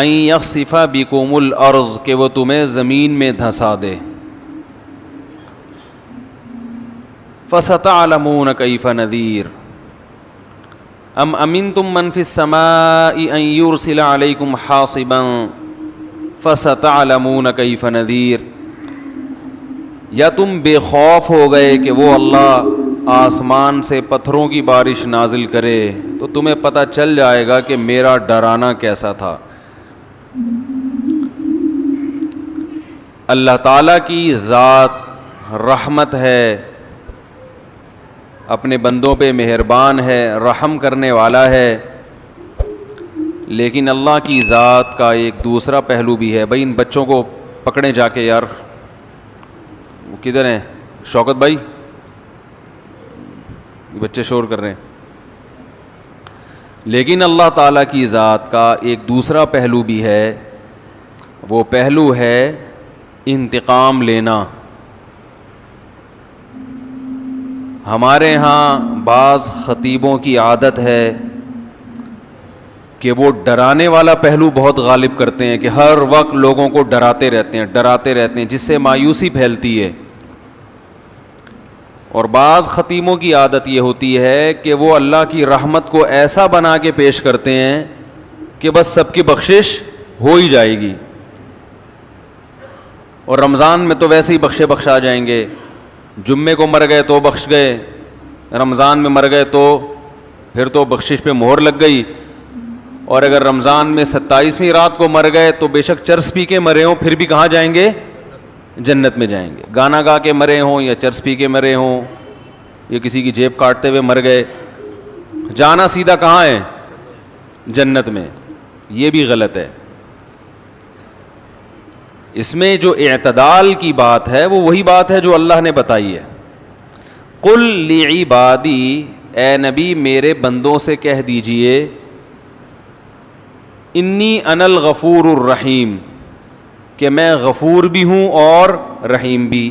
ان یخسف بکم الارض، کہ وہ تمہیں زمین میں دھنسا دے. فستعلمون کیف نذیر ام امنتم من فی السماء ان یرسل علیکم حاصبا فستعلمون کیف نذیر. یا تم بے خوف ہو گئے کہ وہ اللہ آسمان سے پتھروں کی بارش نازل کرے تو تمہیں پتہ چل جائے گا کہ میرا ڈرانا کیسا تھا. اللہ تعالیٰ کی ذات رحمت ہے، اپنے بندوں پہ مہربان ہے، رحم کرنے والا ہے، لیکن اللہ کی ذات کا ایک دوسرا پہلو بھی ہے. بھائی ان بچوں کو پکڑیں جا کے، یار وہ کدھر ہیں؟ شوکت بھائی، یہ بچے شور کر رہے ہیں. لیکن اللہ تعالیٰ کی ذات کا ایک دوسرا پہلو بھی ہے، وہ پہلو ہے انتقام لینا. ہمارے ہاں بعض خطیبوں کی عادت ہے کہ وہ ڈرانے والا پہلو بہت غالب کرتے ہیں، کہ ہر وقت لوگوں کو ڈراتے رہتے ہیں جس سے مایوسی پھیلتی ہے. اور بعض خطیبوں کی عادت یہ ہوتی ہے کہ وہ اللہ کی رحمت کو ایسا بنا کے پیش کرتے ہیں کہ بس سب کی بخشش ہو ہی جائے گی، اور رمضان میں تو ویسے ہی بخشا جائیں گے. جمعے کو مر گئے تو بخش گئے، رمضان میں مر گئے تو پھر تو بخشش پہ مہر لگ گئی. اور اگر رمضان میں 27ویں رات کو مر گئے تو بے شک چرس پی کے مرے ہوں پھر بھی کہاں جائیں گے؟ جنت میں جائیں گے. گانا گا کے مرے ہوں یا چرس پی کے مرے ہوں یا کسی کی جیب کاٹتے ہوئے مر گئے، جانا سیدھا کہاں ہے؟ جنت میں. یہ بھی غلط ہے. اس میں جو اعتدال کی بات ہے وہ وہی بات ہے جو اللہ نے بتائی ہے. قل لعبادی، اے نبی میرے بندوں سے کہہ دیجئے، انی انا الغفور الرحیم، کہ میں غفور بھی ہوں اور رحیم بھی.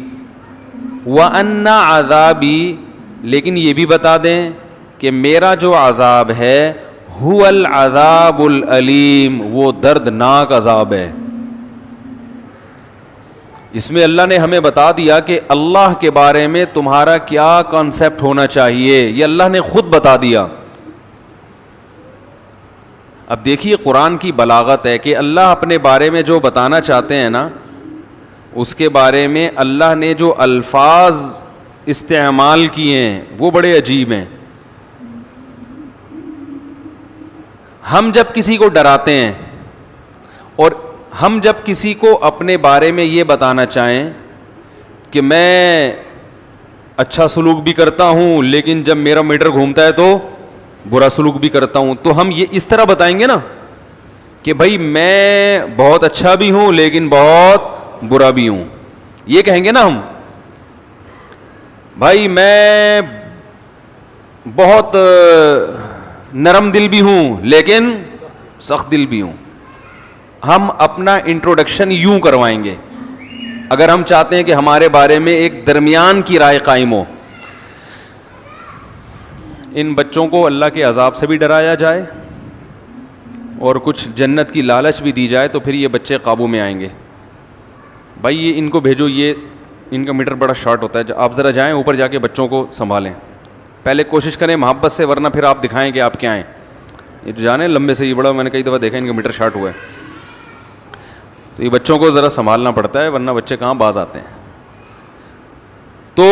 وَأَنَّ عَذَابِي، لیکن یہ بھی بتا دیں کہ میرا جو عذاب ہے هُوَ الْعَذَابُ الْأَلِيمُ، وہ دردناک عذاب ہے. اس میں اللہ نے ہمیں بتا دیا کہ اللہ کے بارے میں تمہارا کیا کانسیپٹ ہونا چاہیے، یہ اللہ نے خود بتا دیا. اب دیکھیے قرآن کی بلاغت ہے کہ اللہ اپنے بارے میں جو بتانا چاہتے ہیں نا، اس کے بارے میں اللہ نے جو الفاظ استعمال کیے ہیں وہ بڑے عجیب ہیں. ہم جب کسی کو ڈراتے ہیں اور ہم جب کسی کو اپنے بارے میں یہ بتانا چاہیں کہ میں اچھا سلوک بھی کرتا ہوں لیکن جب میرا میٹر گھومتا ہے تو برا سلوک بھی کرتا ہوں، تو ہم یہ اس طرح بتائیں گے نا کہ بھائی میں بہت اچھا بھی ہوں لیکن بہت برا بھی ہوں. یہ کہیں گے نا ہم، بھائی میں بہت نرم دل بھی ہوں لیکن سخت دل بھی ہوں. ہم اپنا انٹروڈکشن یوں کروائیں گے اگر ہم چاہتے ہیں کہ ہمارے بارے میں ایک درمیان کی رائے قائم ہو. ان بچوں کو اللہ کے عذاب سے بھی ڈرایا جائے اور کچھ جنت کی لالچ بھی دی جائے تو پھر یہ بچے قابو میں آئیں گے. بھائی یہ ان کو بھیجو، یہ ان کا میٹر بڑا شارٹ ہوتا ہے، آپ ذرا جائیں اوپر جا کے بچوں کو سنبھالیں. پہلے کوشش کریں محبت سے، ورنہ پھر آپ دکھائیں کہ آپ کیا ہیں. یہ تو جانے لمبے سے یہ بڑا، میں نے کئی دفعہ دیکھا ان کا میٹر شارٹ ہوا ہے، تو یہ بچوں کو ذرا سنبھالنا پڑتا ہے ورنہ بچے کہاں باز آتے ہیں. تو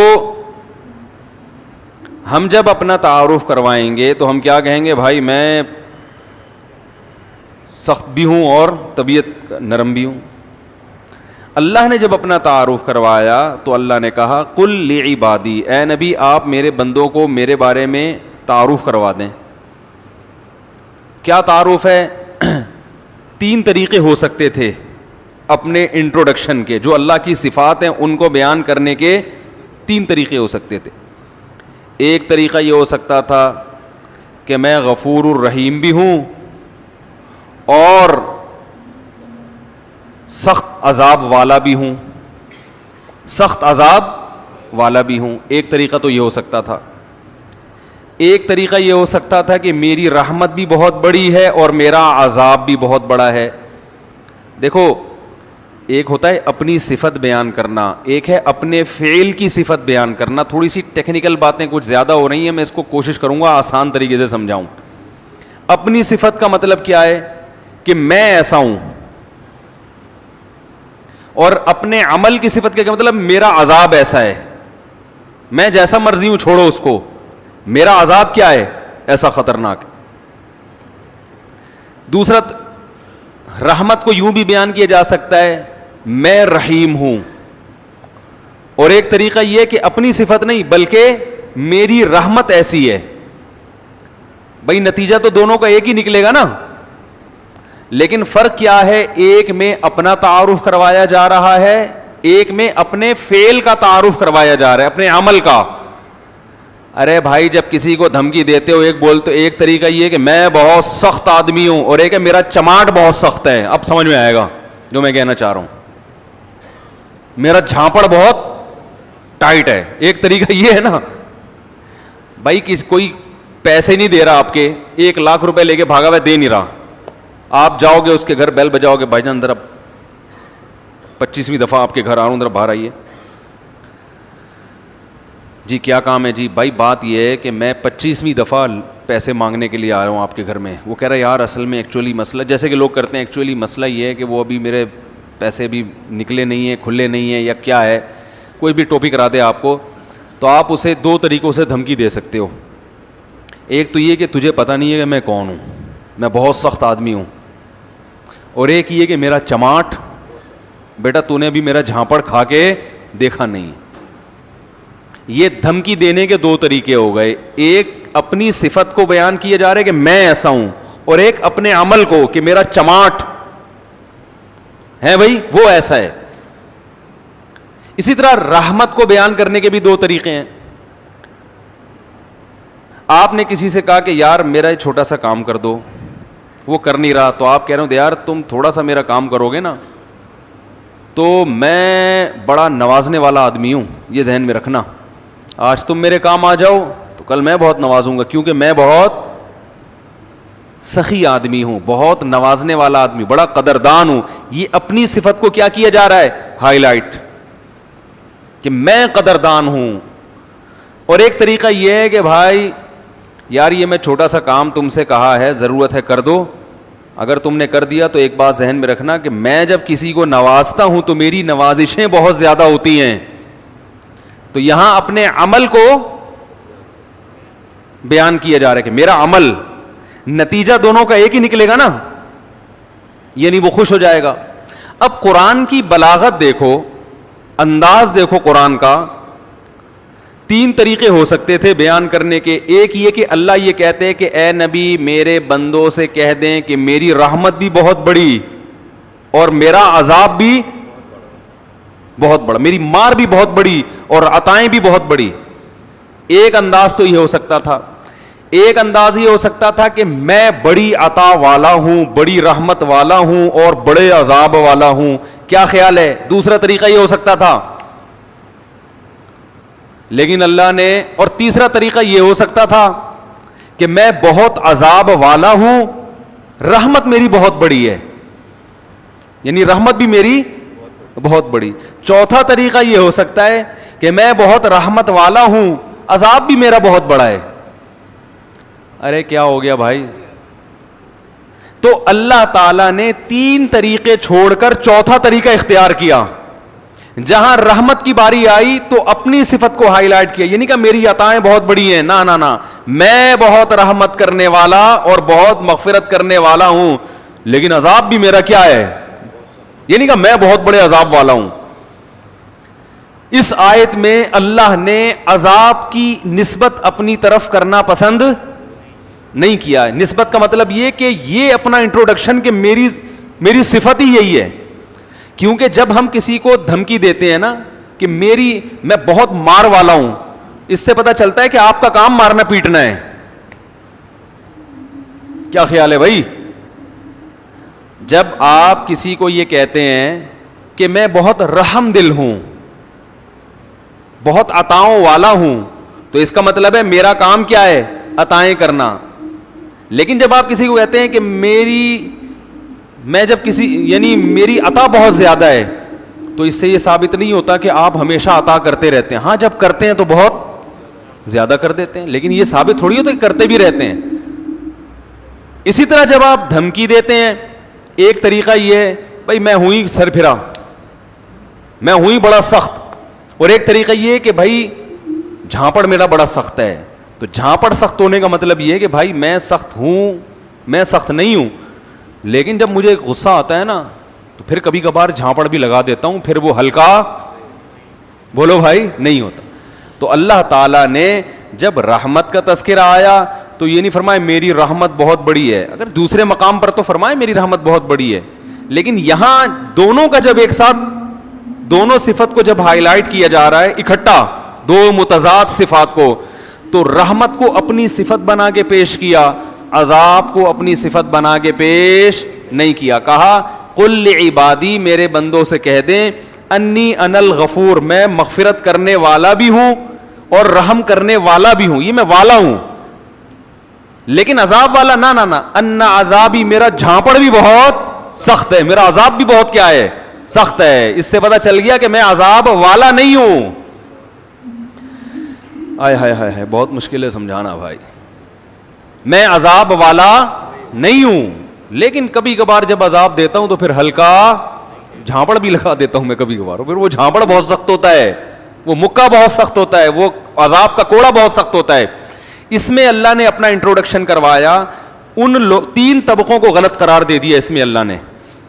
ہم جب اپنا تعارف کروائیں گے تو ہم کیا کہیں گے؟ بھائی میں سخت بھی ہوں اور طبیعت نرم بھی ہوں. اللہ نے جب اپنا تعارف کروایا تو اللہ نے کہا قل لعبادی، اے نبی آپ میرے بندوں کو میرے بارے میں تعارف کروا دیں. کیا تعارف ہے؟ 3 طریقے ہو سکتے تھے اپنے انٹروڈکشن کے، جو اللہ کی صفات ہیں ان کو بیان کرنے کے 3 طریقے ہو سکتے تھے. ایک طریقہ یہ ہو سکتا تھا کہ میں غفور الرحیم بھی ہوں اور سخت عذاب والا بھی ہوں، سخت عذاب والا بھی ہوں. ایک طریقہ تو یہ ہو سکتا تھا. ایک طریقہ یہ ہو سکتا تھا کہ میری رحمت بھی بہت بڑی ہے اور میرا عذاب بھی بہت بڑا ہے. دیکھو ایک ہوتا ہے اپنی صفت بیان کرنا, ایک ہے اپنے فعل کی صفت بیان کرنا. تھوڑی سی ٹیکنیکل باتیں کچھ زیادہ ہو رہی ہیں, میں اس کو کوشش کروں گا آسان طریقے سے سمجھاؤں. اپنی صفت کا مطلب کیا ہے کہ میں ایسا ہوں, اور اپنے عمل کی صفت کا مطلب میرا عذاب ایسا ہے, میں جیسا مرضی ہوں چھوڑو اس کو, میرا عذاب کیا ہے ایسا خطرناک. دوسرا رحمت کو یوں بھی بیان کیا جا سکتا ہے میں رحیم ہوں, اور ایک طریقہ یہ کہ اپنی صفت نہیں بلکہ میری رحمت ایسی ہے. بھائی نتیجہ تو دونوں کا ایک ہی نکلے گا نا, لیکن فرق کیا ہے, ایک میں اپنا تعارف کروایا جا رہا ہے, ایک میں اپنے فعل کا تعارف کروایا جا رہا ہے, اپنے عمل کا. ارے بھائی جب کسی کو دھمکی دیتے ہو ایک بولتے, ایک طریقہ یہ کہ میں بہت سخت آدمی ہوں, اور ایک ہے میرا چماٹ بہت سخت ہے. اب سمجھ میں آئے گا جو میں کہنا چاہ رہا ہوں, میرا جھانپڑ بہت ٹائٹ ہے. ایک طریقہ یہ ہے نا بھائی کوئی پیسے نہیں دے رہا آپ کے, 1,00,000 روپے لے کے بھاگا ہوا دے نہیں رہا, آپ جاؤ گے اس کے گھر بیل بجاؤ گے, بھائی جان ذرا 25ویں دفعہ آپ کے گھر آ رہا ہوں ذرا باہر آئیے. جی کیا کام ہے جی؟ بھائی بات یہ ہے کہ میں 25ویں دفعہ پیسے مانگنے کے لیے آ رہا ہوں آپ کے گھر میں. وہ کہہ رہا ہے یار اصل میں ایکچولی مسئلہ, جیسے کہ لوگ کرتے ہیں, ایکچولی مسئلہ یہ ہے کہ وہ ابھی میرے پیسے بھی نکلے نہیں ہیں, کھلے نہیں ہیں, یا کیا ہے, کوئی بھی ٹاپک کرا دے آپ کو, تو آپ اسے 2 طریقوں سے دھمکی دے سکتے ہو. ایک تو یہ کہ تجھے پتہ نہیں ہے کہ میں کون ہوں, میں بہت سخت آدمی ہوں, اور ایک یہ کہ میرا چماٹ, بیٹا تو نے ابھی میرا جھانپڑ کھا کے دیکھا نہیں. یہ دھمکی دینے کے 2 طریقے ہو گئے, ایک اپنی صفت کو بیان کیا جا رہا ہے کہ میں ایسا ہوں, اور ایک اپنے عمل کو کہ میرا چماٹ ہے بھائی وہ ایسا ہے. اسی طرح رحمت کو بیان کرنے کے بھی 2 طریقے ہیں. آپ نے کسی سے کہا کہ یار میرا یہ چھوٹا سا کام کر دو, وہ کر نہیں رہا, تو آپ کہہ رہے ہو یار تم تھوڑا سا میرا کام کرو گے نا تو میں بڑا نوازنے والا آدمی ہوں, یہ ذہن میں رکھنا. آج تم میرے کام آ جاؤ تو کل میں بہت نوازوں گا, کیونکہ میں بہت سخی آدمی ہوں, بہت نوازنے والا آدمی, بڑا قدردان ہوں. یہ اپنی صفت کو کیا کیا جا رہا ہے, ہائی لائٹ, کہ میں قدردان ہوں. اور ایک طریقہ یہ ہے کہ بھائی یار یہ میں چھوٹا سا کام تم سے کہا ہے, ضرورت ہے کر دو, اگر تم نے کر دیا تو ایک بات ذہن میں رکھنا کہ میں جب کسی کو نوازتا ہوں تو میری نوازشیں بہت زیادہ ہوتی ہیں. تو یہاں اپنے عمل کو بیان کیا جا رہا ہے کہ میرا عمل, نتیجہ دونوں کا ایک ہی نکلے گا نا, یعنی وہ خوش ہو جائے گا. اب قرآن کی بلاغت دیکھو, انداز دیکھو قرآن کا. 3 طریقے ہو سکتے تھے بیان کرنے کے. ایک یہ کہ اللہ یہ کہتے کہ اے نبی میرے بندوں سے کہہ دیں کہ میری رحمت بھی بہت بڑی اور میرا عذاب بھی بہت بڑا, میری مار بھی بہت بڑی اور عطائیں بھی بہت بڑی. ایک انداز تو یہ ہو سکتا تھا. ایک انداز یہ ہو سکتا تھا کہ میں بڑی عطا والا ہوں, بڑی رحمت والا ہوں اور بڑے عذاب والا ہوں. کیا خیال ہے؟ دوسرا طریقہ یہ ہو سکتا تھا, لیکن اللہ نے, اور تیسرا طریقہ یہ ہو سکتا تھا کہ میں بہت عذاب والا ہوں, رحمت میری بہت بڑی ہے, یعنی رحمت بھی میری بہت بڑی. چوتھا طریقہ یہ ہو سکتا ہے کہ میں بہت رحمت والا ہوں, عذاب بھی میرا بہت بڑا ہے. ارے کیا ہو گیا بھائی؟ تو اللہ تعالیٰ نے 3 طریقے چھوڑ کر چوتھا طریقہ اختیار کیا. جہاں رحمت کی باری آئی تو اپنی صفت کو ہائی لائٹ کیا, یعنی کہ میری عطائیں بہت بڑی ہیں, نہ میں بہت رحمت کرنے والا اور بہت مغفرت کرنے والا ہوں, لیکن عذاب بھی میرا کیا ہے, یعنی کہ میں بہت بڑے عذاب والا ہوں. اس آیت میں اللہ نے عذاب کی نسبت اپنی طرف کرنا پسند نہیں کیا ہے. نسبت کا مطلب یہ کہ یہ اپنا انٹروڈکشن کہ میری صفت ہی یہی ہے. کیونکہ جب ہم کسی کو دھمکی دیتے ہیں نا کہ میں بہت مار والا ہوں, اس سے پتہ چلتا ہے کہ آپ کا کام مارنا پیٹنا ہے. کیا خیال ہے بھائی؟ جب آپ کسی کو یہ کہتے ہیں کہ میں بہت رحم دل ہوں, بہت عطاؤں والا ہوں, تو اس کا مطلب ہے میرا کام کیا ہے, عطائیں کرنا. لیکن جب آپ کسی کو کہتے ہیں کہ میری میں جب کسی یعنی میری عطا بہت زیادہ ہے تو اس سے یہ ثابت نہیں ہوتا کہ آپ ہمیشہ عطا کرتے رہتے ہیں. ہاں جب کرتے ہیں تو بہت زیادہ کر دیتے ہیں, لیکن یہ ثابت تھوڑی ہوتا کہ کرتے بھی رہتے ہیں. اسی طرح جب آپ دھمکی دیتے ہیں, ایک طریقہ یہ ہے بھائی میں ہوں ہی سر پھرا, میں ہوں ہی بڑا سخت, اور ایک طریقہ یہ ہے کہ بھائی جھانپڑ میرا بڑا سخت ہے. تو جھانپڑ سخت ہونے کا مطلب یہ ہے کہ بھائی میں سخت ہوں, میں سخت نہیں ہوں, لیکن جب مجھے غصہ آتا ہے نا تو پھر کبھی کبھار جھانپڑ بھی لگا دیتا ہوں, پھر وہ ہلکا بولو بھائی نہیں ہوتا. تو اللہ تعالیٰ نے جب رحمت کا تذکرہ آیا تو یہ نہیں فرمایا میری رحمت بہت بڑی ہے, اگر دوسرے مقام پر تو فرمائے میری رحمت بہت بڑی ہے, لیکن یہاں دونوں کا جب ایک ساتھ دونوں صفت کو جب ہائی لائٹ کیا جا رہا ہے اکٹھا, دو متضاد صفات کو, تو رحمت کو اپنی صفت بنا کے پیش کیا, عذاب کو اپنی صفت بنا کے پیش نہیں کیا. کہا قل لعبادی, میرے بندوں سے کہہ دیں, انی انا الغفور, میں مغفرت کرنے والا بھی ہوں اور رحم کرنے والا بھی ہوں, یہ میں والا ہوں, لیکن عذاب والا نہ نہ نہ, ان عذابی, میرا جھانپڑ بھی بہت سخت ہے, میرا عذاب بھی بہت کیا ہے سخت ہے. اس سے پتہ چل گیا کہ میں عذاب والا نہیں ہوں. آئے ہائے ہائے ہائے, بہت مشکل ہے سمجھانا بھائی. میں عذاب والا نہیں ہوں, لیکن کبھی کبھار جب عذاب دیتا ہوں تو پھر ہلکا جھانپڑ بھی لگا دیتا ہوں میں کبھی کبھار, پھر وہ جھانپڑ بہت سخت ہوتا ہے, وہ مکہ بہت سخت ہوتا ہے, وہ عذاب کا کوڑا بہت سخت ہوتا ہے. اس میں اللہ نے اپنا انٹروڈکشن کروایا, ان تین طبقوں کو غلط قرار دے دیا اس میں اللہ نے.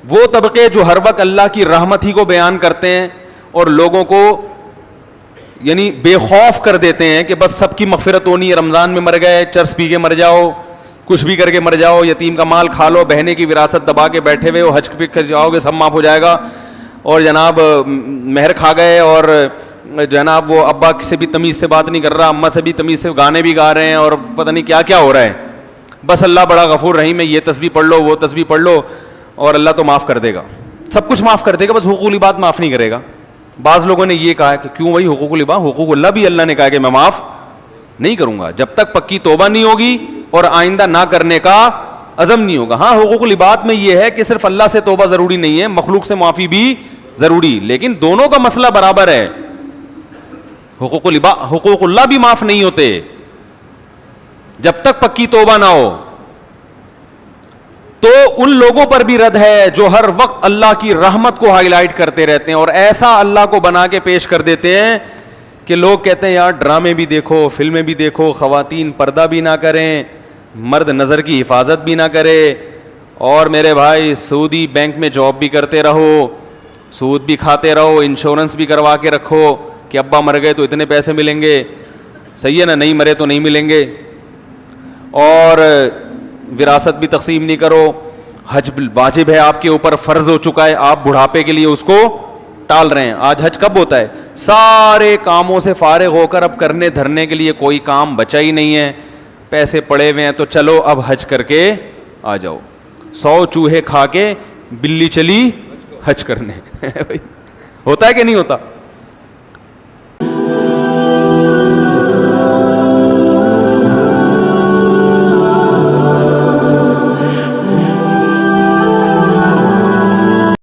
وہ طبقے جو ہر وقت اللہ کی رحمت ہی کو بیان کرتے ہیں اور لوگوں کو یعنی بے خوف کر دیتے ہیں کہ بس سب کی مغفرت ہونی ہے, رمضان میں مر گئے, چرس پی کے مر جاؤ, کچھ بھی کر کے مر جاؤ, یتیم کا مال کھا لو, بہنے کی وراثت دبا کے بیٹھے ہوئے ہو, حج پہ کر جاؤ گے سب معاف ہو جائے گا, اور جناب مہر کھا گئے, اور جناب وہ ابا سے بھی تمیز سے بات نہیں کر رہا, اماں سے بھی تمیز سے گانے بھی گا رہے ہیں, اور پتہ نہیں کیا کیا ہو رہا ہے. بس اللہ بڑا غفور رحیم ہے, یہ تسبیح پڑھ لو, وہ تسبیح پڑھ لو, اور اللہ تو معاف کر دے گا, سب کچھ معاف کر دے گا, بس حقوق العباد معاف نہیں کرے گا. بعض لوگوں نے یہ کہا کہ کیوں بھائی حقوق العباد, حقوق اللہ بھی اللہ نے کہا کہ میں معاف نہیں کروں گا جب تک پکی توبہ نہیں ہوگی اور آئندہ نہ کرنے کا عزم نہیں ہوگا. ہاں حقوق العباد میں یہ ہے کہ صرف اللہ سے توبہ ضروری نہیں ہے, مخلوق سے معافی بھی ضروری, لیکن دونوں کا مسئلہ برابر ہے. حقوق اللہ بھی معاف نہیں ہوتے جب تک پکی توبہ نہ ہو. تو ان لوگوں پر بھی رد ہے جو ہر وقت اللہ کی رحمت کو ہائی لائٹ کرتے رہتے ہیں اور ایسا اللہ کو بنا کے پیش کر دیتے ہیں کہ لوگ کہتے ہیں یار ڈرامے بھی دیکھو, فلمیں بھی دیکھو, خواتین پردہ بھی نہ کریں, مرد نظر کی حفاظت بھی نہ کرے, اور میرے بھائی سعودی بینک میں جاب بھی کرتے رہو, سود بھی کھاتے رہو, انشورنس بھی کروا کے رکھو کہ ابا مر گئے تو اتنے پیسے ملیں گے, صحیح ہے نا, نہیں مرے تو نہیں ملیں گے, اور وراثت بھی تقسیم نہیں کرو, حج واجب ہے آپ کے اوپر, فرض ہو چکا ہے, آپ بڑھاپے کے لیے اس کو ٹال رہے ہیں. آج حج کب ہوتا ہے؟ سارے کاموں سے فارغ ہو کر اب کرنے دھرنے کے لیے کوئی کام بچا ہی نہیں ہے, پیسے پڑے ہوئے ہیں, تو چلو اب حج کر کے آ جاؤ. 100 چوہے کھا کے بلی چلی حج کرنے. ہوتا ہے کہ نہیں ہوتا؟